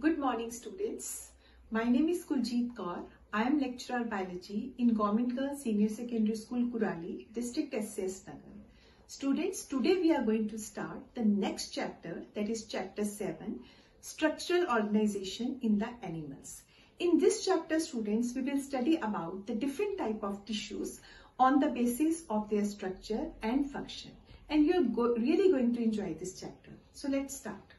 Good morning, students. My name is Kuljeet Kaur. I am lecturer biology in Government Girls Senior Secondary School, Kurali, District SCS Nagar. Students, today we are going to start the next chapter, that is chapter 7, Structural Organization in the Animals. In this chapter, students, we will study about the different type of tissues on the basis of their structure and function. And you are really going to enjoy this chapter. So let's start.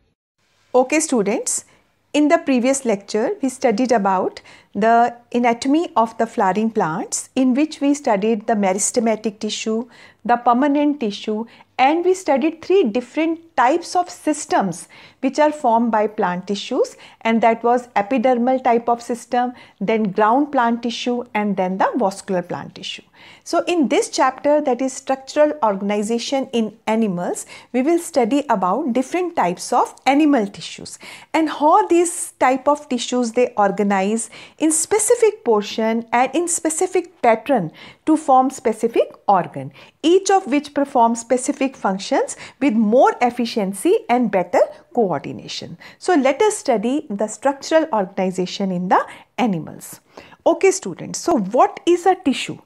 Okay, students. In the previous lecture, we studied about the anatomy of the flowering plants, in which we studied the meristematic tissue, the permanent tissue, and we studied 3 different types of systems which are formed by plant tissues, and that was epidermal type of system, then ground plant tissue, and then the vascular plant tissue. So in this chapter, that is structural organization in animals, we will study about different types of animal tissues and how these type of tissues they organize in specific portion and in specific pattern to form specific organ, each of which performs specific functions with more efficiency and better coordination. So let us study the structural organization in the animals. Okay students, so what is a tissue?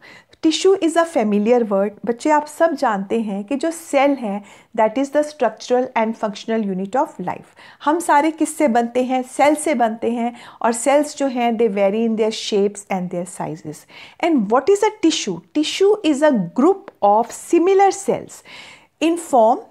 Tissue is a familiar word. बच्चे आप सब जानते हैं कि जो cell है that is the structural and functional unit of life. हम सारे किससे बनते हैं? सेल से बनते हैं, और सेल्स जो हैं they vary in their shapes and their sizes. And what is a tissue? Tissue is a group of similar cells in form,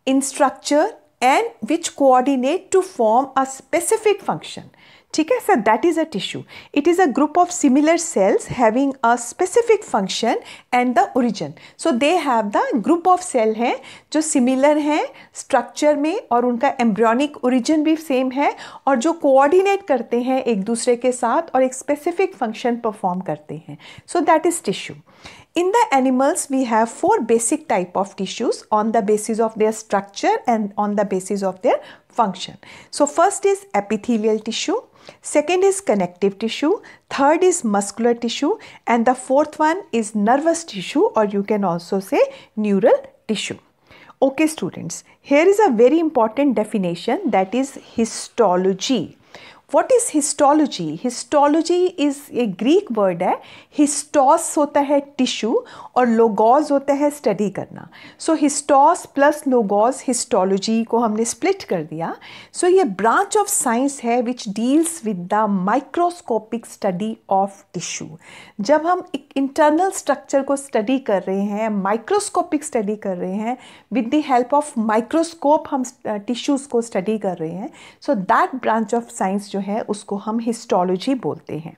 in structure, and which coordinate to form a specific function. ठीक है sir, that is a tissue. It is a group of similar cells having a specific function and the origin. So they have the group of cell हैं जो similar हैं structure में, और उनका embryonic origin भी same है, और जो coordinate करते हैं एक दूसरे के साथ और एक specific function perform करते हैं. So that is tissue. In the animals, we have 4 basic type of tissues on the basis of their structure and on the basis of their function. So first is epithelial tissue, second is connective tissue, third is muscular tissue, and the fourth one is nervous tissue, or you can also say neural tissue. Okay students, here is a very important definition, that is histology. What is histology? Histology is a Greek word है. Histos होता है tissue और logos होता है study करना. सो हिस्टोस plus logos histology को हमने split कर दिया. सो ये ब्रांच ऑफ साइंस है which deals with the microscopic study of tissue. जब हम एक इंटरनल स्ट्रक्चर को स्टडी कर रहे हैं, माइक्रोस्कोपिक स्टडी कर रहे हैं, with the help of microscope हम टिश्यूज़ को स्टडी कर रहे हैं. So that branch of science जो है उसको हम हिस्टोलॉजी बोलते हैं.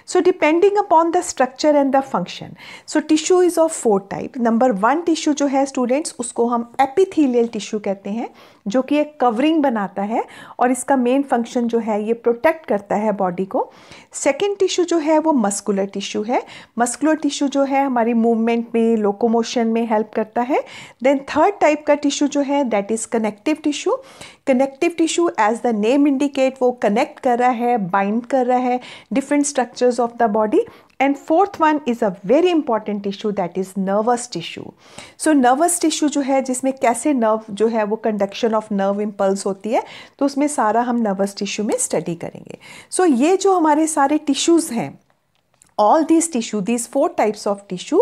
So depending upon the structure and the function, so tissue is of 4 type. Number 1 tissue जो है स्टूडेंट्स, उसको हम एपिथेलियल टिश्यू कहते हैं, जो कि एक कवरिंग बनाता है और इसका मेन फंक्शन जो है ये प्रोटेक्ट करता है बॉडी को. सेकेंड टिश्यू जो है वो मस्कुलर टिश्यू है. मस्कुलर टिश्यू जो है हमारी मूवमेंट में, लोकोमोशन में हेल्प करता है. देन थर्ड टाइप का टिश्यू जो है that is connective tissue. Connective tissue as the name indicate वो कनेक्ट कर रहा है, बाइंड कर रहा है different structures of the body. And fourth one is a very important tissue, that is nervous tissue. So nervous tissue जो है जिसमें कैसे नर्व जो है वो कंडक्शन ऑफ नर्व इम्पल्स होती है, तो उसमें सारा हम नर्वस टिश्यू में स्टडी करेंगे. सो ये जो हमारे सारे टिश्यूज़ हैं, all these tissue, these 4 types of tissue,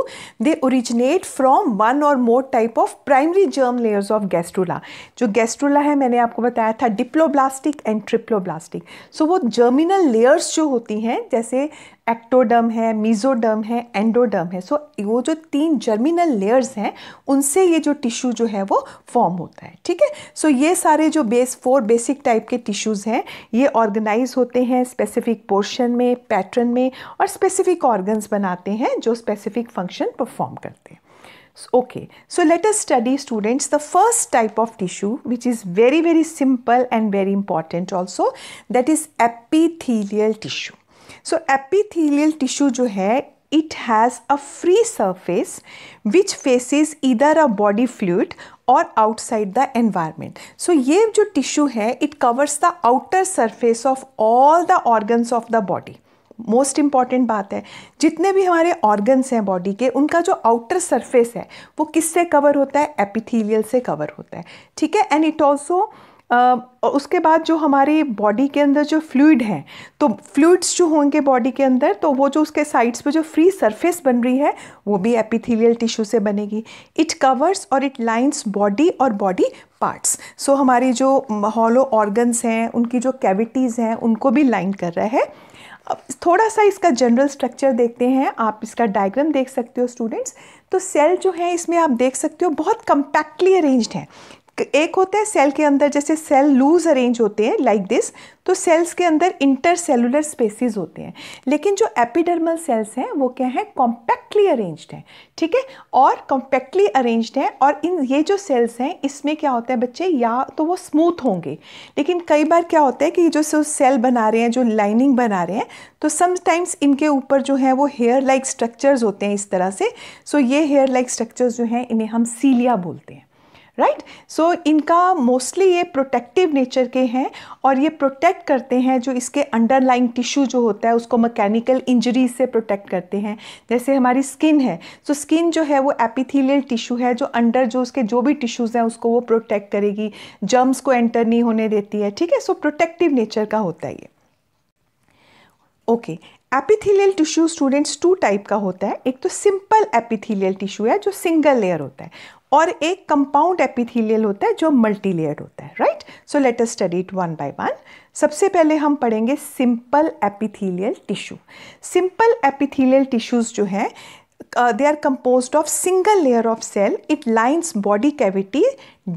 they originate from one or more type of primary germ layers of gastrula. जो gastrula है मैंने आपको बताया था डिप्लोब्लास्टिक एंड ट्रिप्लोब्लास्टिक. सो वो जर्मिनल लेयर्स जो होती हैं, जैसे एक्टोडर्म है, मीजोडर्म है, एंडोडर्म है. सो वो जो 3 जर्मिनल लेयर्स हैं उनसे ये जो टिश्यू जो है वो फॉर्म होता है. ठीक है. सो ये सारे जो 4 बेसिक टाइप के टिश्यूज़ हैं ये ऑर्गेनाइज होते हैं स्पेसिफिक पोर्शन में, पैटर्न में, और स्पेसिफिक ऑर्गन्स बनाते हैं जो स्पेसिफिक फंक्शन परफॉर्म करते हैं. Okay, so let us study students the first type of tissue which is very very simple and very important also, that is epithelial tissue. So epithelial tissue जो है it has a free surface which faces either a body fluid or outside the environment. So ये जो tissue है it covers the outer surface of all the organs of the body. Most important बात है, जितने भी हमारे organs हैं body के, उनका जो आउटर सरफेस है वो किससे कवर होता है? एपिथेलियल से कवर होता है. ठीक है. एंड इट ऑल्सो और उसके बाद जो हमारी बॉडी के अंदर जो फ्लूइड हैं, तो फ्लूइड्स जो होंगे बॉडी के अंदर, तो वो जो उसके साइड्स पे जो फ्री सरफेस बन रही है वो भी एपिथेलियल टिश्यू से बनेगी. इट कवर्स और इट लाइंस बॉडी और बॉडी पार्ट्स. सो हमारी जो हॉलो ऑर्गन्स हैं, उनकी जो कैविटीज़ हैं, उनको भी लाइन कर रहा है. अब थोड़ा सा इसका जनरल स्ट्रक्चर देखते हैं. आप इसका डायग्राम देख सकते हो स्टूडेंट्स. तो सेल जो है इसमें आप देख सकते हो बहुत कंपैक्टली अरेंज्ड है. एक होता है सेल के अंदर, जैसे सेल लूज अरेंज होते हैं लाइक दिस, तो सेल्स के अंदर इंटरसेलुलर स्पेसेस होते हैं. लेकिन जो एपिडर्मल सेल्स हैं वो क्या है, कॉम्पैक्टली अरेंज्ड हैं. ठीक है, और कॉम्पैक्टली अरेंज्ड हैं. और इन ये जो सेल्स हैं इसमें क्या होता है बच्चे, या तो वो स्मूथ होंगे, लेकिन कई बार क्या होता है कि जो सेल बना रहे हैं, जो लाइनिंग बना रहे हैं, तो समटाइम्स इनके ऊपर जो है वो हेयर लाइक स्ट्रक्चर्स होते हैं इस तरह से. सो ये हेयर लाइक स्ट्रक्चर्स जो हैं इन्हें हम सीलिया बोलते हैं. राइट. सो इनका मोस्टली ये प्रोटेक्टिव नेचर के हैं और ये प्रोटेक्ट करते हैं जो इसके अंडरलाइंग टिश्यू जो होता है उसको मैकेनिकल इंजरीज से प्रोटेक्ट करते हैं. जैसे हमारी स्किन है, सो स्किन जो है वो एपिथेलियल टिश्यू है जो अंडर जो उसके जो भी टिश्यूज़ हैं उसको वो प्रोटेक्ट करेगी, जर्म्स को एंटर नहीं होने देती है. ठीक है, सो प्रोटेक्टिव नेचर का होता है ये. Okay, epithelial tissue students 2 type का होता है. एक तो सिंपल एपिथेलियल टिश्यू है जो सिंगल लेयर होता है, और एक कंपाउंड एपिथेलियल होता है जो मल्टी लेयर्ड होता है. Right. So let us study it one by one. सबसे पहले हम पढ़ेंगे simple epithelial tissue. Simple epithelial tissues जो है they are composed of single layer of cell. It lines body cavity,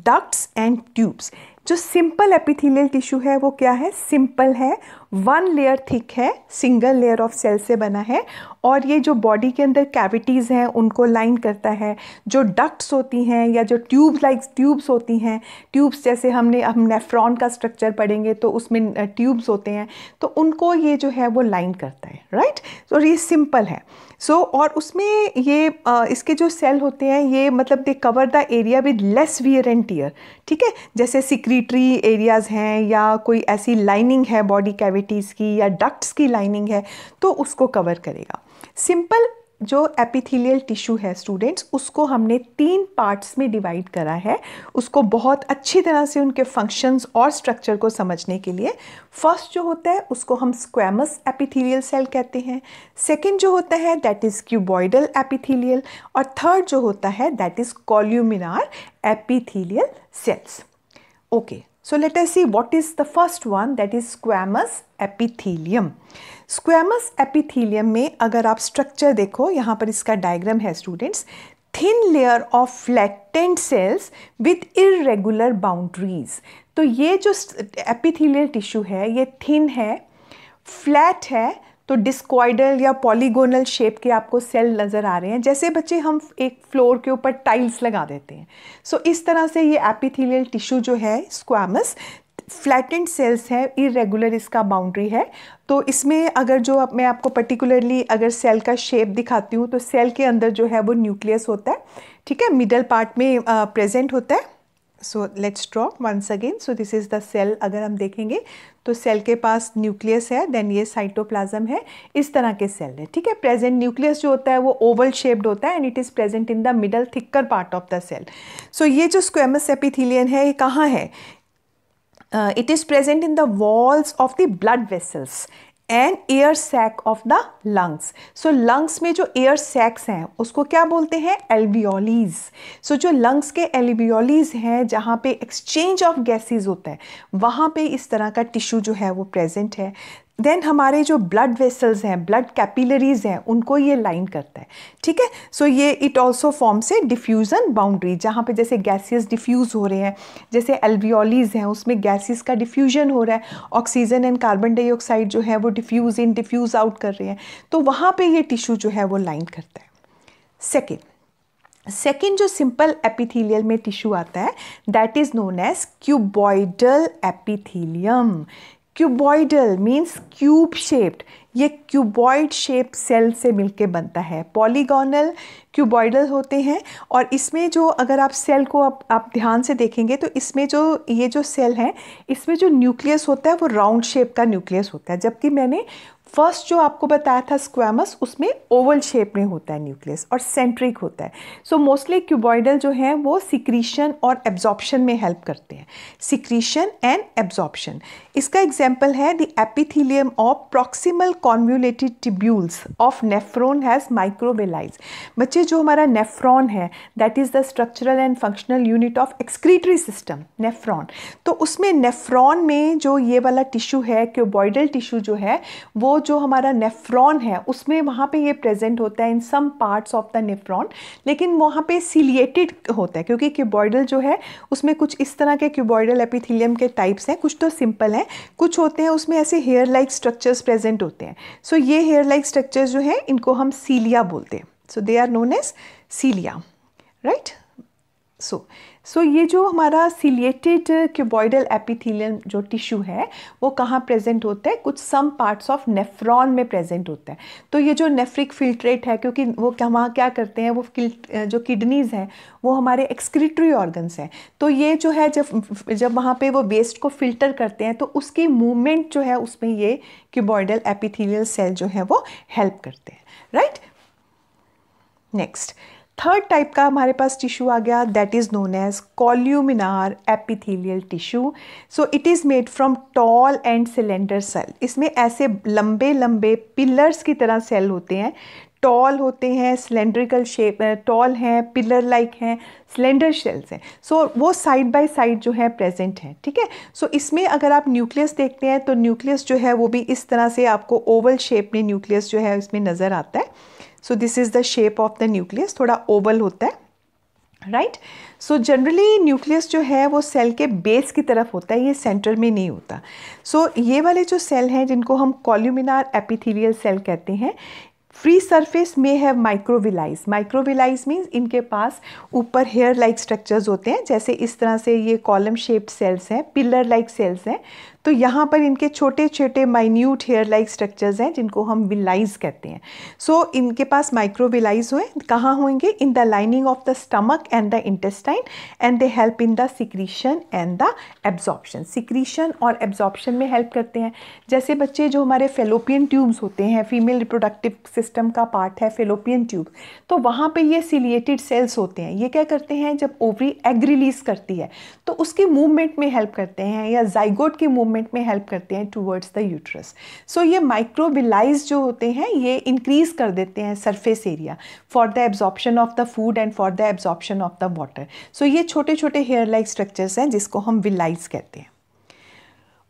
ducts and tubes. जो simple epithelial tissue है वो क्या है, सिंपल है, 1 लेयर थिक है, सिंगल लेयर ऑफ सेल से बना है, और ये जो बॉडी के अंदर कैविटीज़ हैं उनको लाइन करता है. जो डक्ट्स होती हैं या जो ट्यूब्स होती हैं, ट्यूब्स जैसे हम नेफ्रॉन का स्ट्रक्चर पढ़ेंगे तो उसमें ट्यूब्स होते हैं, तो उनको ये जो है वो लाइन करता है. राइट. तो ये सिंपल है. और उसमें ये इसके जो सेल होते हैं ये मतलब they cover the area with less wear and tear. ठीक है, जैसे सिक्रीटरी एरियाज़ हैं या कोई ऐसी लाइनिंग है बॉडी कैविटीज़ की या डक्ट्स की लाइनिंग है तो उसको कवर करेगा. सिंपल जो एपिथेलियल टिश्यू है स्टूडेंट्स उसको हमने 3 पार्ट्स में डिवाइड करा है, उसको बहुत अच्छी तरह से उनके फंक्शंस और स्ट्रक्चर को समझने के लिए. फर्स्ट जो होता है उसको हम स्क्वैमस एपिथेलियल सेल कहते हैं. सेकंड जो होता है दैट इज़ क्यूबॉइडल एपिथेलियल, और थर्ड जो होता है that is columnar epithelial cells. Okay, so let us see what is the first one, that is squamous epithelium. Squamous epithelium में अगर आप स्ट्रक्चर देखो, यहाँ पर इसका डायग्राम है students. Thin layer of flattened sales with irregular boundaries. तो ये जो एपिथेलियल टिश्यू है ये थिन है, फ्लैट है, तो डिस्क्वाइडल या पॉलीगोनल शेप के आपको सेल नज़र आ रहे हैं, जैसे बच्चे हम एक फ्लोर के ऊपर टाइल्स लगा देते हैं. सो इस तरह से ये एपिथेलियल टिश्यू जो है स्क्वैमस फ्लैटेंड सेल्स है, इरेगुलर इसका बाउंड्री है. तो इसमें अगर जो मैं आपको पर्टिकुलरली अगर सेल का शेप दिखाती हूँ तो सेल के अंदर जो है वो न्यूक्लियस होता है. ठीक है, मिडल पार्ट में प्रेजेंट होता है. So let's draw once again. So this is the cell. अगर हम देखेंगे तो सेल के पास न्यूक्लियस है, देन ये साइटोप्लाज्म है, इस तरह के सेल है. ठीक है, प्रेजेंट न्यूक्लियस जो होता है वो ओवल शेप्ड होता है and it is present in the middle thicker part of the cell. So ये जो स्क्वैमस एपिथेलियम है ये कहाँ है, it is present in the walls of the blood vessels and air sac of the lungs. So lungs में जो air sacs हैं उसको क्या बोलते हैं, एल्वियोलीज. सो जो लंग्स के एल्वियोलीज हैं जहाँ पे एक्सचेंज ऑफ गैसेस होता है वहाँ पे इस तरह का टिश्यू जो है वो प्रेजेंट है. देन हमारे जो ब्लड वेसल्स हैं, ब्लड कैपिलरीज हैं, उनको ये लाइन करता है. ठीक है, सो ये it also forms a diffusion boundary, जहाँ पे जैसे गैसेस डिफ्यूज़ हो रहे हैं, जैसे एल्वियोलीज हैं उसमें गैसेस का डिफ्यूजन हो रहा है, ऑक्सीजन एंड कार्बन डाइऑक्साइड जो है वो डिफ्यूज़ इन डिफ्यूज़ आउट कर रहे हैं, तो वहाँ पे ये टिश्यू जो है वो लाइन करता है. सेकेंड जो सिंपल एपिथेलियल में टिश्यू आता है that is known as cuboidal epithelium. Cuboidal means cube shaped, ये क्यूबॉइड शेप सेल से मिलके बनता है। पॉलीगोनल, क्यूबॉइडल होते हैं। और इसमें जो अगर आप सेल को आप ध्यान से देखेंगे तो इसमें जो ये जो सेल है इसमें जो न्यूक्लियस होता है वो राउंड शेप का न्यूक्लियस होता है, जबकि मैंने फर्स्ट जो आपको बताया था स्क्वैमस, उसमें ओवल शेप में होता है न्यूक्लियस और सेंट्रिक होता है। सो मोस्टली क्यूबॉइडल जो है वो सिक्रीशन और एब्जॉर्प्शन में हेल्प करते हैं, सिक्रीशन एंड एब्जॉर्प्शन। इसका एग्जाम्पल है the epithelium of proximal convoluted tubules of nephron has microvilli. बच्चे जो हमारा नेफ्रॉन है that is the structural and functional unit of excretory system, nephron. तो उसमें नेफ्रॉन में जो ये वाला टिश्यू है, क्यूबॉइडल टिश्यू जो है, वो जो हमारा नेफ्रॉन है उसमें वहाँ पे ये प्रेजेंट होता है in some parts of the nephron, लेकिन वहाँ पे सिलिएटेड होता है क्योंकि क्यूबॉइडल जो है उसमें कुछ इस तरह के क्यूबॉइडल एपिथेलियम के टाइप्स हैं, कुछ तो सिंपल हैं, कुछ होते हैं उसमें ऐसे हेयर लाइक स्ट्रक्चर्स प्रेजेंट होते हैं। सो ये हेयर लाइक स्ट्रक्चर्स जो हैं इनको हम सीलिया बोलते हैं। So they are known as cilia, right. So ये जो हमारा सिलिएटेड क्यूबॉइडल एपिथेलियम जो टिश्यू है वो कहाँ प्रेजेंट होता है, कुछ सम पार्ट्स ऑफ नेफ्रॉन में प्रेजेंट होता है। तो ये जो नेफ्रिक फिल्ट्रेट है, क्योंकि वो वहाँ क्या करते हैं, वो जो किडनीज हैं वो हमारे एक्सक्रीटरी ऑर्गन्स हैं, तो ये जो है जब वहाँ पे वो वेस्ट को फिल्टर करते हैं तो उसकी मूवमेंट जो है उसमें ये क्यूबॉइडल एपिथेलियल सेल जो है वो हेल्प करते हैं, राइट। नेक्स्ट थर्ड टाइप का हमारे पास टिश्यू आ गया, that is known as columnar epithelial tissue. So it is made from tall and cylinder cell. इसमें ऐसे लंबे लंबे पिलर्स की तरह सेल होते हैं, टॉल होते हैं, सिलेंड्रिकल शेप, टॉल हैं, पिलर लाइक हैं, सिलेंडर शेल्स हैं। सो वो साइड बाय साइड जो है प्रेजेंट हैं, ठीक है। सो इसमें अगर आप न्यूक्लियस देखते हैं तो न्यूक्लियस जो है वो भी इस तरह से आपको ओवल शेप में न्यूक्लियस जो है इसमें नज़र आता है। सो this is the shape of the nucleus, थोड़ा ओवल होता है, राइट। सो जनरली न्यूक्लियस जो है वो सेल के बेस की तरफ होता है, ये सेंटर में नहीं होता। सो ये वाले जो सेल हैं जिनको हम कॉल्यूमिनार एपिथेलियल सेल कहते हैं, फ्री सरफेस में हैव माइक्रोविलाइज। माइक्रोविलाइज मीन्स इनके पास ऊपर हेयर लाइक स्ट्रक्चर्स होते हैं, जैसे इस तरह से ये कॉलम शेप्ड सेल्स हैं, पिलर लाइक सेल्स हैं। तो यहाँ पर इनके छोटे छोटे माइन्यूट हेयर लाइक स्ट्रक्चर्स हैं जिनको हम विलाइज कहते हैं। सो इनके पास माइक्रोविलाइज हुए, कहाँ होंगे, in the lining of the stomach and the intestine, and they help in the secretion and the absorption. Secretion और एब्जॉर्प्शन में हेल्प करते हैं। जैसे बच्चे जो हमारे फेलोपियन ट्यूब्स होते हैं, फीमेल रिप्रोडक्टिव सिस्टम का पार्ट है फेलोपियन ट्यूब, तो वहाँ पे ये सिलिएटेड सेल्स होते हैं। ये क्या करते हैं, जब ओवरी एग रिलीज करती है तो उसकी मूवमेंट में हेल्प करते हैं, या जाइगोट की मूवमेंट में हेल्प करते हैं टूवर्ड्स द यूट्रस। सो ये माइक्रोविलाइज जो होते हैं ये इंक्रीज कर देते हैं surface area for the absorption of the food and for the absorption of the water. So ये छोटे छोटे हेयर लाइक स्ट्रक्चर्स हैं जिसको हम विलाइज कहते हैं।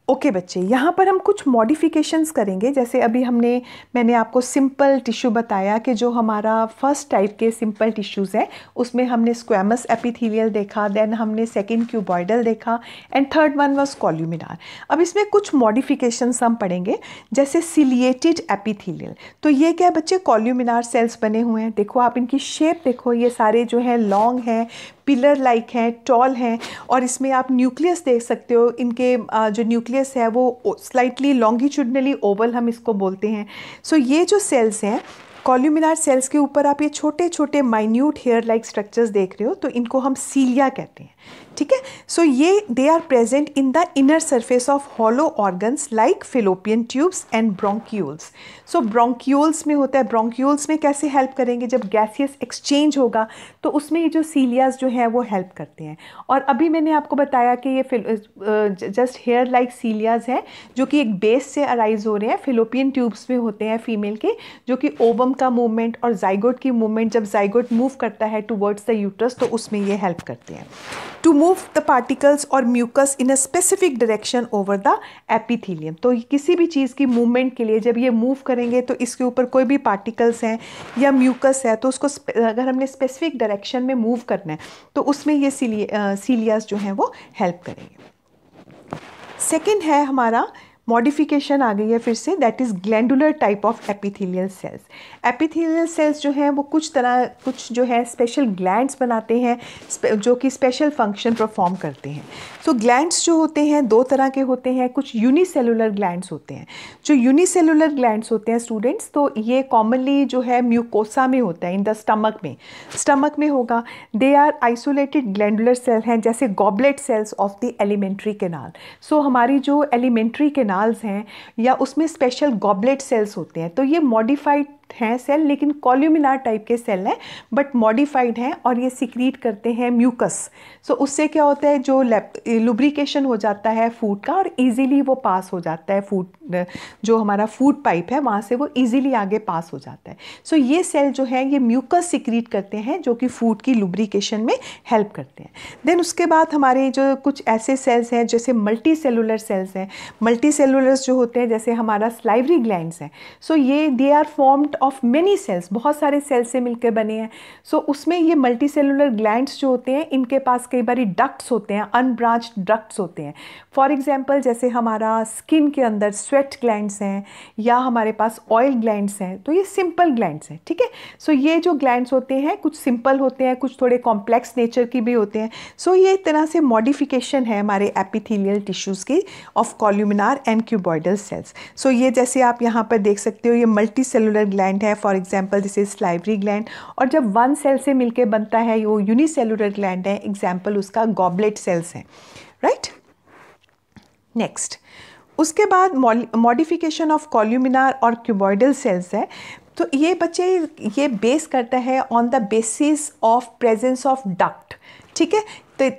ओके बच्चे, यहाँ पर हम कुछ मॉडिफिकेशंस करेंगे। जैसे अभी मैंने आपको सिंपल टिश्यू बताया कि जो हमारा फर्स्ट टाइप के सिंपल टिश्यूज़ हैं उसमें हमने स्क्वैमस एपिथेलियल देखा, देन हमने सेकंड क्यूबॉइडल देखा, एंड थर्ड वन वाज कॉल्यूमिनार। अब इसमें कुछ मॉडिफिकेशंस हम पढ़ेंगे, जैसे सिलिएटेड एपिथेलियल। तो ये क्या है बच्चे, कॉल्यूमिनार सेल्स बने हुए हैं। देखो आप इनकी शेप देखो, ये सारे जो हैं लॉन्ग हैं, पिलर लाइक हैं, टॉल हैं, और इसमें आप न्यूक्लियस देख सकते हो। इनके जो न्यूक्लियस है वो स्लाइटली लॉन्गिट्यूडनली ओवल हम इसको बोलते हैं। सो ये जो सेल्स हैं कॉल्यूमिनार सेल्स के ऊपर आप ये छोटे छोटे माइन्यूट हेयर लाइक स्ट्रक्चर्स देख रहे हो, तो इनको हम सीलिया कहते हैं, ठीक है। सो ये they are present in the inner surface of hollow organs like fallopian tubes and bronchioles. So bronchioles में होता है, ब्रोंक्यूल्स में कैसे हेल्प करेंगे, जब गैसियस एक्सचेंज होगा तो उसमें ये जो सीलियाज जो हैं वो हेल्प करते हैं। और अभी मैंने आपको बताया कि ये जस्ट हेयर लाइक सीलियाज हैं जो कि एक बेस से अराइज हो रहे हैं, फेलोपियन ट्यूब्स में होते हैं फीमेल के, जो कि ओवम का मूवमेंट और जाइगोट की मूवमेंट, जब जाइगोट मूव करता है टुवर्ड्स द यूट्रस तो उसमें ये हेल्प करते हैं टू मूव द पार्टिकल्स और mucus in a specific direction over the epithelium. तो किसी भी चीज़ की मूवमेंट के लिए जब ये मूव करेंगे तो इसके ऊपर कोई भी पार्टिकल्स हैं या म्यूकस है तो उसको अगर हमने स्पेसिफिक डायरेक्शन में मूव करना है तो उसमें ये सीलियास जो हैं वो हेल्प करेंगे। सेकेंड है हमारा मॉडिफिकेशन आ गई है फिर से, that is glandular type of epithelial cells. Epithelial cells जो हैं वो कुछ जो है स्पेशल ग्लैंड्स बनाते हैं जो कि स्पेशल फंक्शन परफॉर्म करते हैं। सो ग्लैंड्स जो होते हैं दो तरह के होते हैं, कुछ यूनिसेलुलर ग्लैंड्स होते हैं। जो यूनिसेलुलर ग्लैंड्स होते हैं स्टूडेंट्स, तो ये कॉमनली जो है म्यूकोसा में होता है, इन द स्टमक में होगा। They are isolated glandular cell हैं, जैसे goblet cells of the alimentary canal. So हमारी जो एलिमेंट्री कैनाल्स हैं या उसमें स्पेशल गॉबलेट सेल्स होते हैं, तो ये मॉडिफाइड हैं सेल, लेकिन कॉल्यूमिनार टाइप के सेल हैं बट मॉडिफाइड हैं और ये सिक्रीट करते हैं म्यूकस। सो उससे क्या होता है, जो लुब्रिकेशन हो जाता है फूड का और इजीली वो पास हो जाता है, फूड जो हमारा फूड पाइप है वहाँ से वो इजीली आगे पास हो जाता है। सो ये सेल जो है ये म्यूकस सिक्रीट करते हैं जो कि फूड की लुब्रिकेशन में हेल्प करते हैं। देन उसके बाद हमारे जो कुछ ऐसे सेल्स हैं जैसे मल्टी सेलुलर सेल्स हैं। मल्टी सेलुलर्स जो होते हैं जैसे हमारा स्लाइवरी ग्लैंड्स हैं, सो ये they are formed of many cells, बहुत सारे सेल्स से मिलकर बने हैं। सो उसमें ये मल्टी सेलुलर ग्लैंड्स जो होते हैं इनके पास कई बार डक्ट्स होते हैं, अनब्रांच्ड डक्ट्स होते हैं। फॉर एग्जांपल जैसे हमारा स्किन के अंदर स्वेट ग्लैंड्स हैं या हमारे पास ऑयल ग्लैंड्स हैं, तो ये सिंपल ग्लैंड्स हैं, ठीक है। सो ये जो ग्लैंड्स होते हैं कुछ सिंपल होते हैं, कुछ थोड़े कॉम्प्लेक्स नेचर की भी होते हैं। सो ये एक तरह से मॉडिफिकेशन है हमारे एपिथेलियल टिश्यूज़ की ऑफ कॉल्यूमिनार एंड क्यूबॉइडल सेल्स। सो ये जैसे आप यहाँ पर देख सकते हो ये मल्टी सेलुलर ग्लैंड है, for example this is salivary gland, और जब वन सेल से मिलके बनता है वो यूनिसेलुलर ग्लैंड है, एग्जांपल उसका गॉबलेट सेल्स हैं, राइट। नेक्स्ट उसके बाद मॉडिफिकेशन ऑफ कॉल्यूमिनार और क्यूबॉइडल सेल्स है। तो ये बच्चे ये बेस करता है on the basis of presence of duct, ठीक है।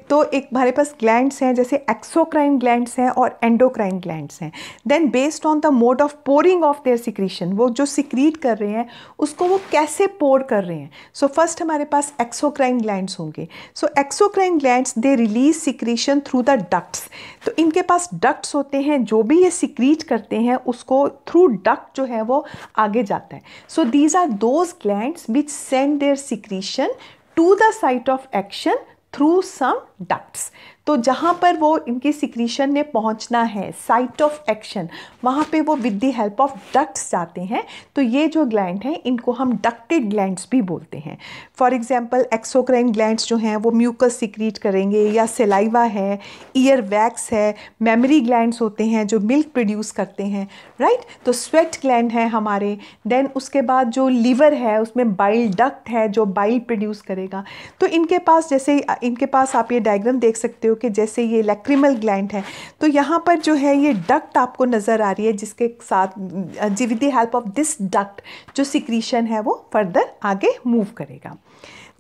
तो एक हमारे पास ग्लैंड्स हैं जैसे एक्सोक्राइन ग्लैंड्स हैं और एंडोक्राइन ग्लैंड्स हैं। Then based on the mode of pouring of their secretion, वो जो सिक्रीट कर रहे हैं उसको वो कैसे पोर कर रहे हैं। सो फर्स्ट हमारे पास एक्सोक्राइन ग्लैंड्स होंगे। So exocrine glands they release secretion through the ducts. तो इनके पास डक्ट्स होते हैं, जो भी ये सिक्रीट करते हैं उसको थ्रू डक्ट जो है वो आगे जाता है। So these are those glands which send their secretion to the site of action through some ducts. तो जहाँ पर वो इनकी सिक्रीशन ने पहुँचना है, साइट ऑफ एक्शन, वहाँ पे वो with the help of ducts जाते हैं। तो ये जो ग्लैंड हैं इनको हम डक्टेड ग्लैंड्स भी बोलते हैं। फॉर एग्जांपल एक्सोक्राइन ग्लैंड्स जो हैं वो म्यूकस सिक्रीट करेंगे, या सेलाइवा है, ईयर वैक्स है, मेमरी ग्लैंड्स होते हैं जो मिल्क प्रोड्यूस करते हैं, राइट। तो स्वेट ग्लैंड है हमारे। देन उसके बाद जो लीवर है उसमें बाइल डक्ट है जो बाइल प्रोड्यूस करेगा। तो इनके पास जैसे इनके पास आप ये डायग्राम देख सकते हो कि जैसे ये लैक्रिमल ग्लैंड है, तो यहाँ पर जो है ये डक्ट आपको नज़र आ रही है जिसके साथ with the help of this duct जो सिक्रीशन है वो फर्दर आगे मूव करेगा।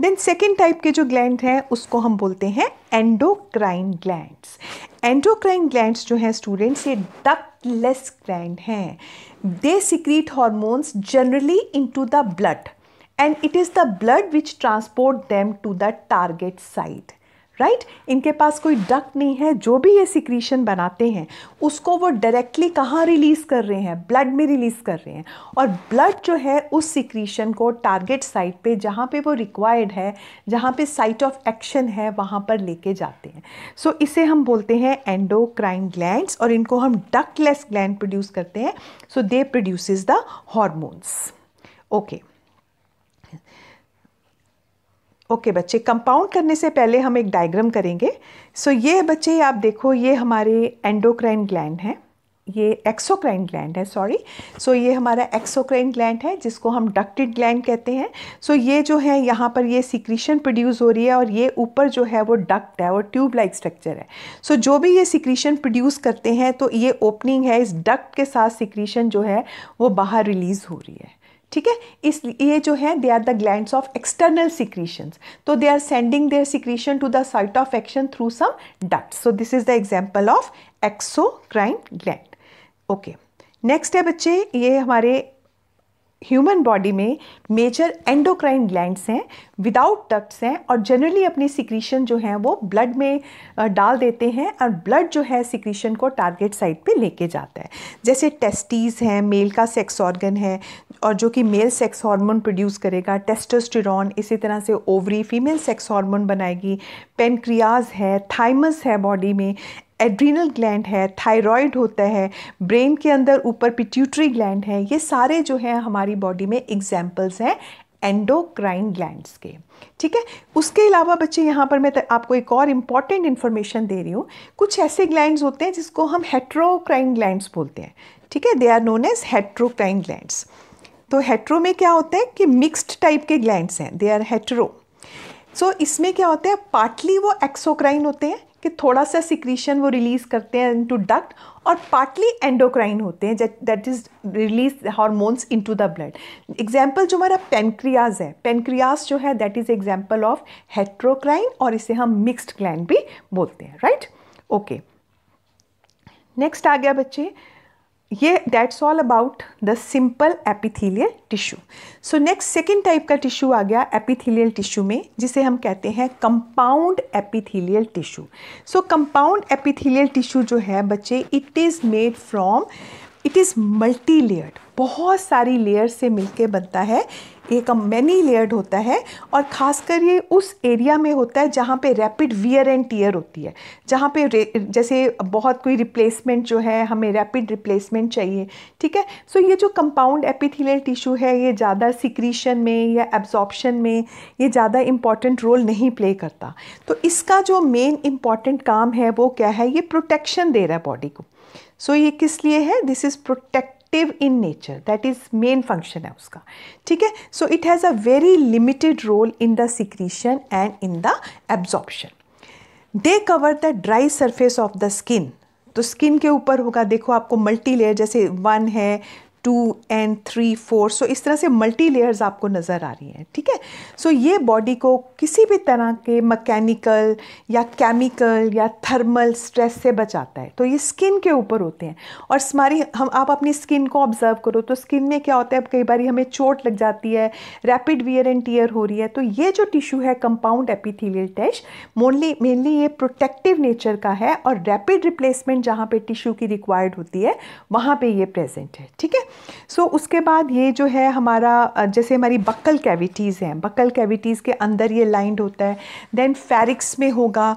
देन सेकेंड टाइप के जो ग्लैंड हैं उसको हम बोलते हैं एंडोक्राइन ग्लैंड्स। एंडोक्राइन ग्लैंड्स जो हैं स्टूडेंट्स ये डक्टलेस ग्लैंड हैं। They secrete hormones generally into the blood and it is the blood which transport them to the target site, right. इनके पास कोई डक्ट नहीं है, जो भी ये सिक्रीशन बनाते हैं उसको वो डायरेक्टली कहाँ रिलीज़ कर रहे हैं, ब्लड में रिलीज़ कर रहे हैं। और ब्लड जो है उस सिक्रीशन को टारगेट साइट पे जहाँ पे वो रिक्वायर्ड है, जहाँ पे साइट ऑफ एक्शन है वहाँ पर लेके जाते हैं। सो इसे हम बोलते हैं एंडोक्राइन ग्लैंड्स, और इनको हम डक्टलेस ग्लैंड प्रोड्यूस करते हैं। So they produces the hormones. Okay बच्चे, कंपाउंड करने से पहले हम एक डायग्राम करेंगे। सो ये बच्चे आप देखो, ये हमारे एंडोक्राइन ग्लैंड हैं, ये एक्सोक्राइन ग्लैंड है, सॉरी। सो ये हमारा एक्सोक्राइन ग्लैंड है जिसको हम डक्टेड ग्लैंड कहते हैं। सो ये जो है यहाँ पर ये सिक्रीशन प्रोड्यूस हो रही है और ये ऊपर जो है वो डक्ट है और ट्यूब लाइक स्ट्रक्चर है। सो जो भी ये सिक्रीशन प्रोड्यूस करते हैं तो ये ओपनिंग है, इस डक्ट के साथ सिक्रीशन जो है वो बाहर रिलीज़ हो रही है, ठीक है। इसलिए जो है they are the glands of external secretions, तो they are sending their secretion to the site of action through some ducts. So this is the example of exocrine gland. Okay, next है बच्चे, ये हमारे ह्यूमन बॉडी में major endocrine glands हैं, without ducts हैं, और generally अपनी secretion जो है वो ब्लड में डाल देते हैं और ब्लड जो है सिक्रीशन को टारगेट साइट पे लेके जाता है। जैसे टेस्टीज हैं, मेल का सेक्स ऑर्गन है और जो कि मेल सेक्स हार्मोन प्रोड्यूस करेगा, टेस्टोस्टेरोन। इसी तरह से ओवरी फीमेल सेक्स हार्मोन बनाएगी, पेनक्रियाज है, थाइमस है बॉडी में, एड्रीनल ग्लैंड है, थायराइड होता है, ब्रेन के अंदर ऊपर पिट्यूटरी ग्लैंड है, ये सारे जो हैं हमारी बॉडी में एग्जाम्पल्स हैं एंडोक्राइन ग्लैंड्स के। ठीक है, उसके अलावा बच्चे यहाँ पर मैं आपको एक और इम्पॉर्टेंट इन्फॉर्मेशन दे रही हूँ। कुछ ऐसे ग्लैंड्स होते हैं जिसको हम हेट्रोक्राइन ग्लैंड्स बोलते हैं। ठीक है, they are known as heterocrine glands. तो हेट्रो में क्या होता है कि मिक्स्ड टाइप के ग्लैंड्स हैं, दे आर हेट्रो। सो इसमें क्या होता है, पार्टली वो एक्सोक्राइन होते हैं कि थोड़ा सा सिक्रीशन वो रिलीज करते हैं इनटू डक्ट, और पार्टली एंडोक्राइन होते हैं that is release hormones into the blood. Example जो हमारा पेनक्रियाज है, पेनक्रियाज जो है that is example of heterocrine, और इसे हम मिक्स्ड ग्लैंड भी बोलते हैं, राइट। ओके, नेक्स्ट आ गया बच्चे, ये that's all about the simple epithelial tissue. So next second type का टिश्यू आ गया एपिथेलियल टिश्यू में, जिसे हम कहते हैं कंपाउंड एपिथेलियल टिश्यू। सो कंपाउंड एपिथेलियल टिश्यू जो है बच्चे, it is made from, it is multi layered, बहुत सारी लेयर से मिलके बनता है, एक मैनी लेयर्ड होता है, और ख़ासकर ये उस एरिया में होता है जहाँ पे रैपिड वियर एंड टीयर होती है, जहाँ पे जैसे बहुत कोई रिप्लेसमेंट जो है, हमें रैपिड रिप्लेसमेंट चाहिए। ठीक है, सो ये जो कंपाउंड एपिथेलियल टिश्यू है, ये ज़्यादा सिक्रीशन में या एब्जॉर्प्शन में ये ज़्यादा इम्पॉर्टेंट रोल नहीं प्ले करता। तो इसका जो मेन इम्पॉर्टेंट काम है वो क्या है, ये प्रोटेक्शन दे रहा है बॉडी को। सो ये किस लिए है, this is protective in nature, that is main function है उसका। ठीक है, so it has a very limited role in the secretion and in the absorption. They cover the dry surface of the skin, तो skin के ऊपर होगा, देखो आपको मल्टी लेयर, जैसे 1 है, 2 and 3, 4, सो इस तरह से मल्टी लेयर्स आपको नज़र आ रही हैं। ठीक है, सो ये बॉडी को किसी भी तरह के मैकेनिकल या केमिकल या थर्मल स्ट्रेस से बचाता है। तो ये स्किन के ऊपर होते हैं, और हमारी आप अपनी स्किन को ऑब्जर्व करो तो स्किन में क्या होता है, कई बार हमें चोट लग जाती है, रैपिड वियर एंड टीयर हो रही है, तो ये जो टिश्यू है कंपाउंड एपिथेलियल टिश्यू मेनली ये प्रोटेक्टिव नेचर का है, और रैपिड रिप्लेसमेंट जहाँ पे टिश्यू की रिक्वायर्ड होती है वहाँ पे ये प्रेजेंट है। ठीक है, सो उसके बाद ये जो है हमारा, जैसे हमारी बक्कल कैविटीज़ हैं, बक्कल कैविटीज़ के अंदर ये लाइंड होता है। देन फेरिक्स में होगा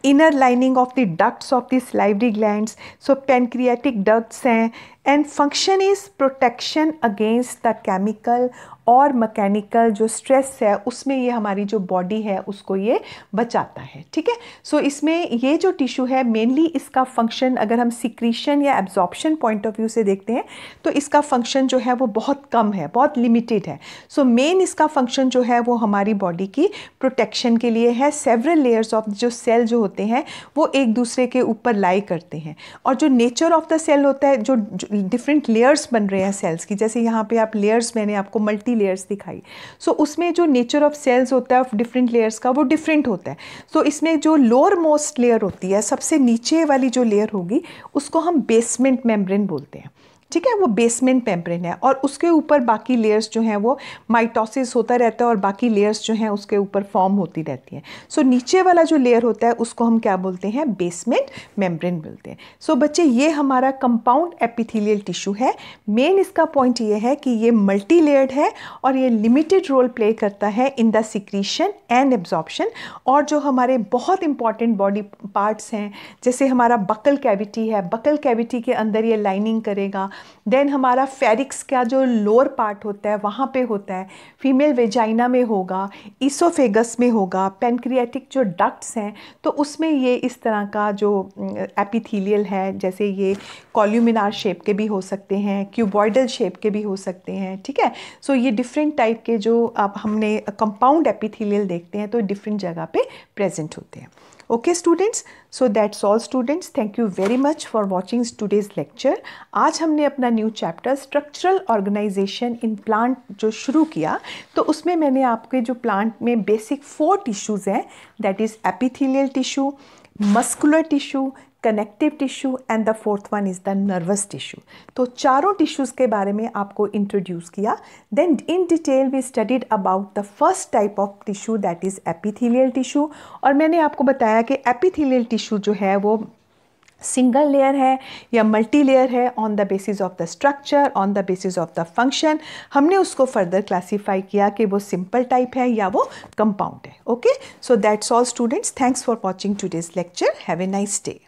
inner lining of the ducts of the salivary glands, so pancreatic ducts हैं, and function is protection against the chemical और मैकेनिकल जो स्ट्रेस है उसमें ये हमारी जो बॉडी है उसको ये बचाता है। ठीक है, सो इसमें ये जो टिश्यू है मेनली इसका फंक्शन, अगर हम सिक्रीशन या एब्जॉर्प्शन पॉइंट ऑफ व्यू से देखते हैं तो इसका फंक्शन जो है वो बहुत कम है, बहुत लिमिटेड है। सो मेन इसका फंक्शन जो है वो हमारी बॉडी की प्रोटेक्शन के लिए है। सेवरल लेयर्स ऑफ जो सेल जो होते हैं वो एक दूसरे के ऊपर लाई करते हैं, और जो नेचर ऑफ द सेल होता है, जो डिफरेंट लेयर्स बन रहे हैं सेल्स की, जैसे यहाँ पे आप लेयर्स, मैंने आपको मल्टी लेयर्स दिखाई। सो उसमें जो नेचर ऑफ सेल्स होता है डिफरेंट लेयर्स का वो डिफरेंट होता है। सो इसमें जो लोअर मोस्ट लेयर होती है, सबसे नीचे वाली जो लेयर होगी उसको हम बेसमेंट मेम्ब्रेन बोलते हैं। ठीक है, वो बेसमेंट मेम्ब्रेन है, और उसके ऊपर बाकी लेयर्स जो हैं वो माइटोसिस होता रहता है, और बाकी लेयर्स जो हैं उसके ऊपर फॉर्म होती रहती हैं। सो नीचे वाला जो लेयर होता है उसको हम क्या बोलते हैं, बेसमेंट मेम्ब्रेन बोलते हैं। सो बच्चे ये हमारा कंपाउंड एपिथेलियल टिश्यू है। मेन इसका पॉइंट ये है कि ये मल्टी लेयर्ड है, और ये लिमिटेड रोल प्ले करता है इन द सिक्रीशन एंड एब्जॉर्प्शन। और जो हमारे बहुत इंपॉर्टेंट बॉडी पार्ट्स हैं, जैसे हमारा बकल कैविटी है, बकल कैविटी के अंदर ये लाइनिंग करेगा। देन हमारा फेरिक्स का जो लोअर पार्ट होता है वहाँ पे होता है, फीमेल वेजाइना में होगा, ईसोफेगस में होगा, पैनक्रियाटिक जो डक्ट्स हैं तो उसमें ये इस तरह का जो एपिथेलियल है, जैसे ये कॉल्यूमिनार शेप के भी हो सकते हैं, क्यूबॉइडल शेप के भी हो सकते हैं। ठीक है, सो ये डिफरेंट टाइप के जो अब हमने कंपाउंड एपिथेलियल देखते हैं तो डिफरेंट जगह पे प्रेजेंट होते हैं। Okay students, so that's all students, thank you very much for watching today's lecture. आज हमने अपना new chapter structural organisation in plant जो शुरू किया, तो उसमें मैंने आपके जो प्लांट में बेसिक 4 टिश्यूज़ हैं, that is epithelial tissue, muscular tissue, connective tissue and the 4th one is the nervous tissue. तो चारों टिश्यूज़ के बारे में आपको इंट्रोड्यूस किया। Then in detail we studied about the first type of tissue that is epithelial tissue, और मैंने आपको बताया कि एपिथेलियल टिश्यू जो है वो सिंगल लेयर है या मल्टी लेयर है, on the basis of the structure, on the basis of the function. हमने उसको फर्दर क्लासीफाई किया कि वो सिंपल टाइप है या वो कंपाउंड है। Okay, so that's all students, thanks for watching today's lecture, have a nice day.